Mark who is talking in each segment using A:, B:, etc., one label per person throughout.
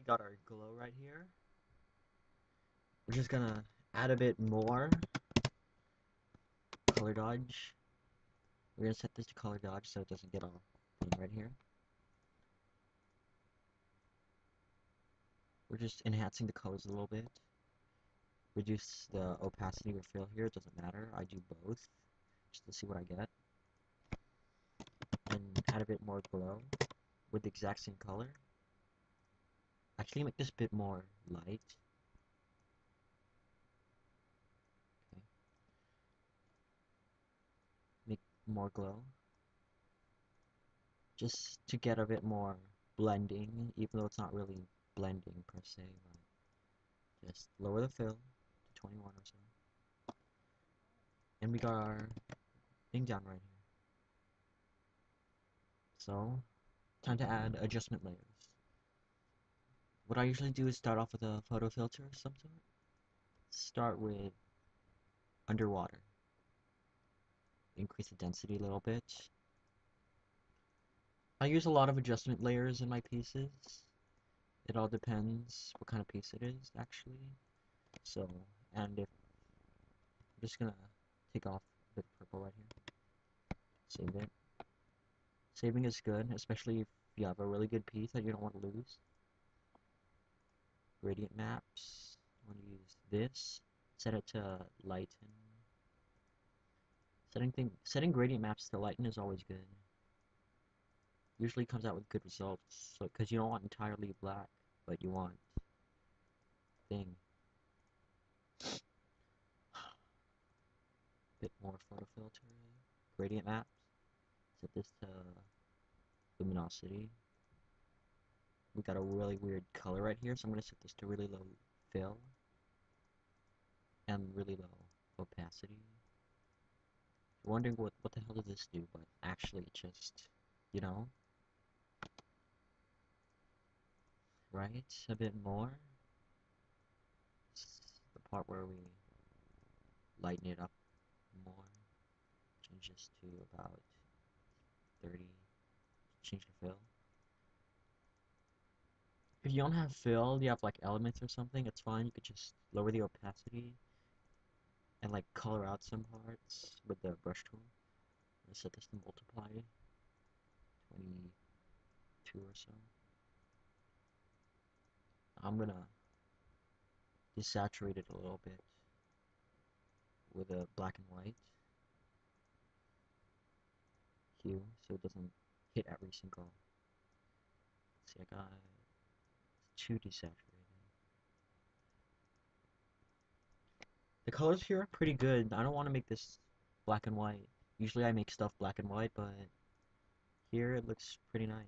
A: got our glow right here. We're just gonna add a bit more color dodge. We're gonna set this to color dodge so it doesn't get all thing right here. We're just enhancing the colors a little bit. Reduce the opacity or fill here, it doesn't matter. I do both just to see what I get. And add a bit more glow with the exact same color. Actually make this a bit more light. Okay. Make more glow. Just to get a bit more blending, even though it's not really blending per se, but just lower the fill to 21 or so. And we got our thing down right here. So, time to add adjustment layers. What I usually do is start off with a photo filter of some sort. Start with underwater. Increase the density a little bit. I use a lot of adjustment layers in my pieces. It all depends what kind of piece it is, actually. So, and if I'm just gonna take off a bit of purple right here. Save it. Saving is good, especially if you have a really good piece that you don't want to lose. Gradient maps. I want to use this. Set it to lighten. Setting gradient maps to lighten is always good. Usually comes out with good results. So, because you don't want entirely black, but you want thing. Bit more photo filter. Gradient maps. Set this to luminosity. We got a really weird color right here, so I'm gonna set this to really low fill and really low opacity. You're wondering what the hell does this do, but actually it just, you know, right? A bit more. This is the part where we lighten it up more. Change this to about 30. Change the fill. If you don't have fill, you have like elements or something, it's fine. You could just lower the opacity and like color out some parts with the brush tool. I'm gonna set this to multiply 22 or so. I'm gonna desaturate it a little bit with a black and white hue so it doesn't hit every single. See, I got too desaturated. The colors here are pretty good. I don't want to make this black and white. Usually I make stuff black and white, but here it looks pretty nice.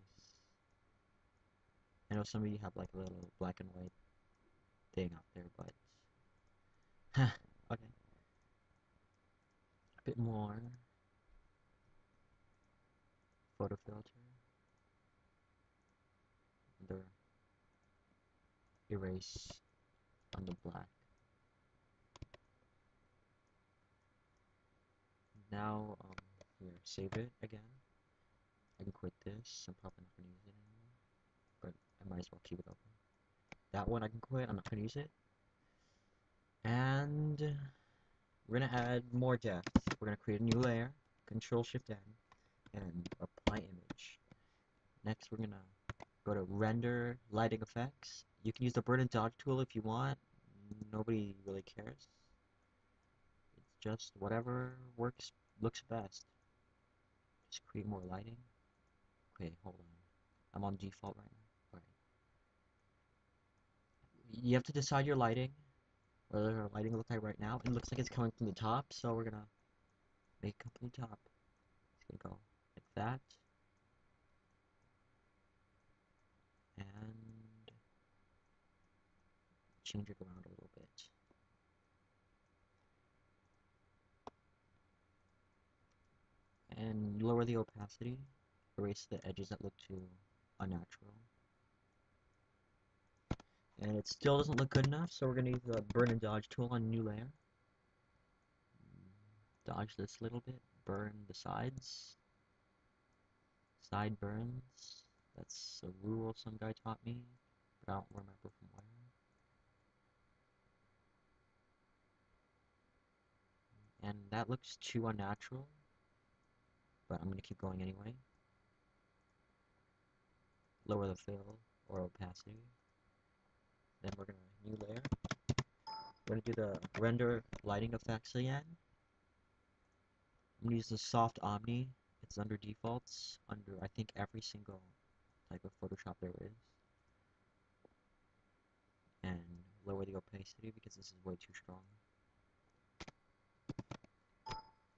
A: I know some of you have like a little black and white thing out there, but okay. A bit more photo filter. Under erase on the black. Now, here, save it again. I can quit this. I'm probably not gonna use it anymore, but I might as well keep it open. That one I can quit. I'm not gonna use it. And we're gonna add more depth. We're gonna create a new layer. Control Shift N and apply image. Next, we're gonna go to render lighting effects. You can use the burn and dodge tool if you want. Nobody really cares. It's just whatever looks best. Just create more lighting. Okay, hold on. I'm on default right now. Alright. You have to decide your lighting. Whether our lighting looks like right now. It looks like it's coming from the top, so we're gonna make it come from the top. It's gonna go like that. And change it around a little bit. And lower the opacity. Erase the edges that look too unnatural. And it still doesn't look good enough, so we're gonna use the burn and dodge tool on new layer. Dodge this a little bit. Burn the sides. Side burns. That's a rule some guy taught me. I don't remember from where. And that looks too unnatural, but I'm gonna keep going anyway. Lower the fill or opacity. Then we're gonna new layer. We're gonna do the render lighting effects again. I'm gonna use the soft omni. It's under defaults, under I think every single type of Photoshop there is. And lower the opacity because this is way too strong.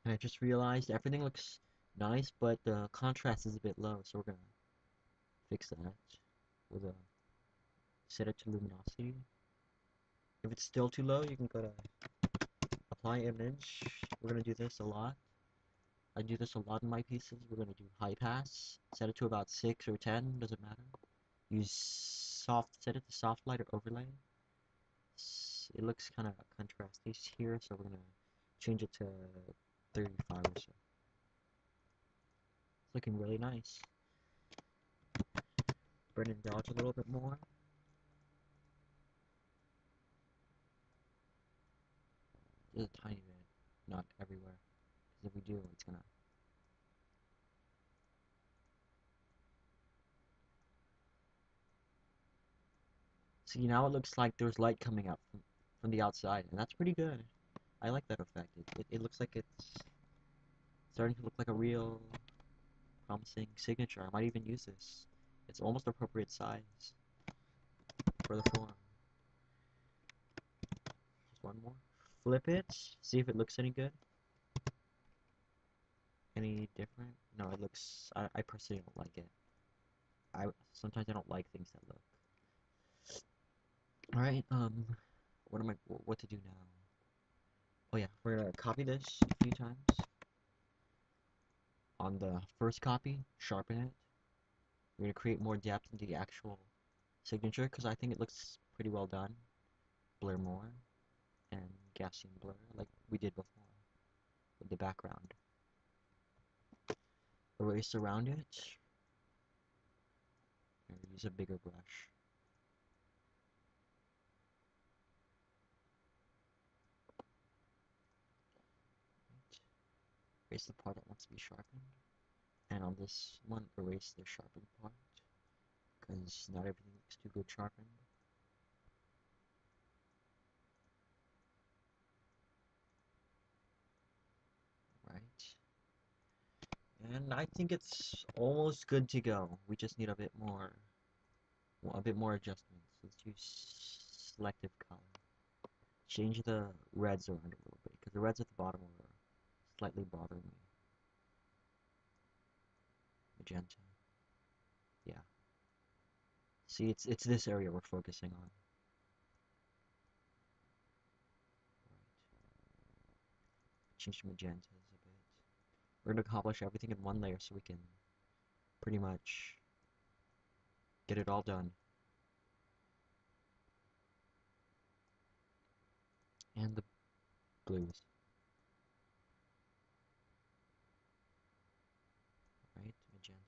A: And I just realized everything looks nice, but the contrast is a bit low, so we're gonna fix that with a set it to luminosity. If it's still too low, you can go to apply image. We're gonna do this a lot. I do this a lot in my pieces. We're gonna do high pass, set it to about 6 or 10, doesn't matter. Use set it to soft light or overlay. It looks kind of contrasty here, so we're gonna change it to 35 or so. It's looking really nice. Burn and dodge a little bit more. Just a tiny bit, not everywhere. Because if we do, it's gonna. See, now it looks like there's light coming up from the outside, and that's pretty good. I like that effect. It looks like it's starting to look like a real promising signature. I might even use this. It's almost appropriate size for the form. Just one more. Flip it. See if it looks any good. Any different? No, it looks. I personally don't like it. Sometimes I don't like things that look. All right. What to do now? Oh yeah, we're gonna copy this a few times. On the first copy, sharpen it. We're gonna create more depth in the actual signature because I think it looks pretty well done. Blur more and Gaussian blur like we did before with the background. Erase around it. Or use a bigger brush. Right. Erase the part that wants to be sharpened. And on this one, erase the sharpened part because not everything looks too good sharpened. Right. And I think it's almost good to go. We just need a bit more adjustments. Let's use selective color. Change the reds around a little bit because the reds at the bottom are slightly bothering me. Magenta. Yeah. See, it's this area we're focusing on. Right. Change the magentas a bit. We're gonna accomplish everything in one layer so we can pretty much get it all done. And the blues. Right, magenta.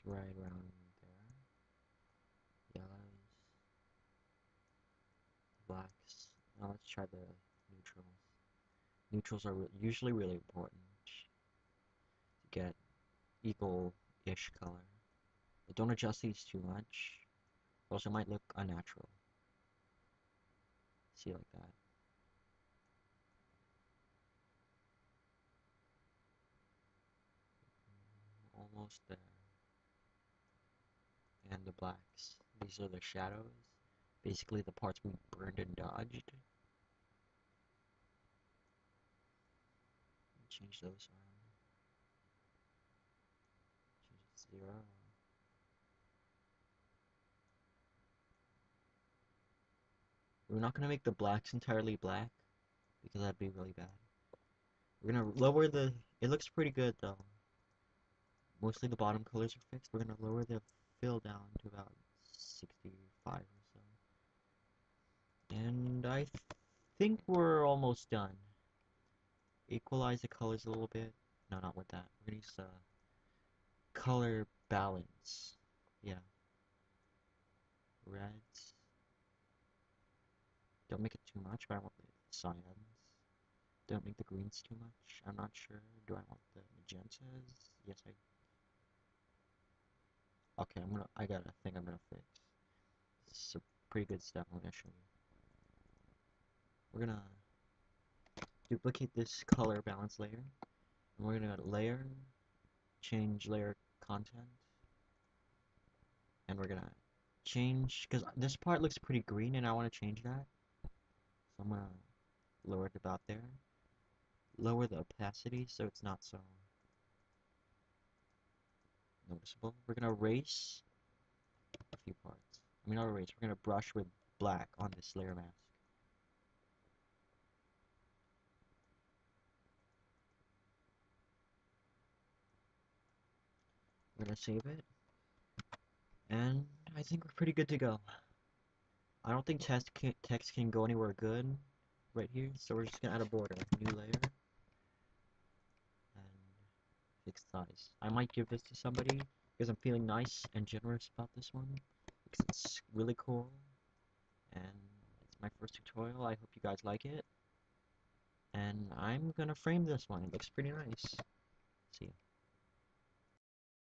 A: Right around there. Yellows. Blacks. Now let's try the neutrals. Neutrals are usually really important to get equal-ish color. But don't adjust these too much, or else it might look unnatural. See, like that. Almost there. And the blacks. These are the shadows. Basically the parts we burned and dodged. Change those around. Change it to 0. We're not going to make the blacks entirely black, because that'd be really bad. We're going to lower the... It looks pretty good, though. Mostly the bottom colors are fixed. We're going to lower the fill down to about 65 or so. And I think we're almost done. Equalize the colors a little bit. No, not with that. We're going to use the color balance. Yeah. Reds. Don't make it too much, but I want the cyans. Don't make the greens too much. I'm not sure. Do I want the magentas? Yes, I. Okay, I got a thing I'm gonna fix. This is a pretty good step I'm gonna show you. We're gonna duplicate this color balance layer, and we're gonna go to layer, change layer content, and we're gonna change, because this part looks pretty green and I want to change that. So I'm gonna lower it about there. Lower the opacity so it's not so noticeable. We're gonna erase a few parts. I mean, not erase, we're gonna brush with black on this layer mask. We're gonna save it. And I think we're pretty good to go. I don't think text can go anywhere good right here, so we're just gonna add a border, new layer, and fix size. I might give this to somebody because I'm feeling nice and generous about this one because it's really cool and it's my first tutorial. I hope you guys like it, and I'm gonna frame this one. It looks pretty nice.